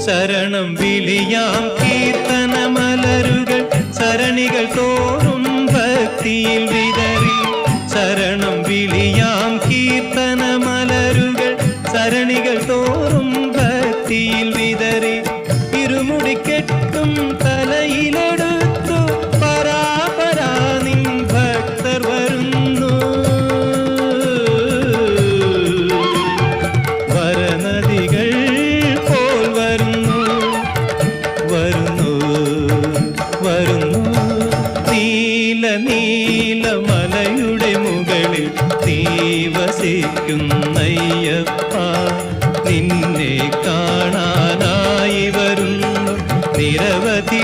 ശരണം വിളിയാം കീർത്തനമലരുകൾ സരണികൾ തോറും ഭക്തിയിൽ വിതറി. ശരണം വിളിയാം കീർത്തനമലരുകൾ സരണികൾ തോറും ഭക്തിയിൽ വിതറി. ഇരുമുടിക്കെട്ടും തലയിലെടുത്തു പരാപരാ നിൻ ഭക്തർ വരുന്നു. വരനദികൾ പോൽ വരുന്നു വരുന്നു വരുന്നു. നീല നീല മലയുടെ മുകളിൽ നീ വസിക്കുന്നയ്യപ്പ, നിന്നെ കാണാനായി വരുന്നു നിരവധി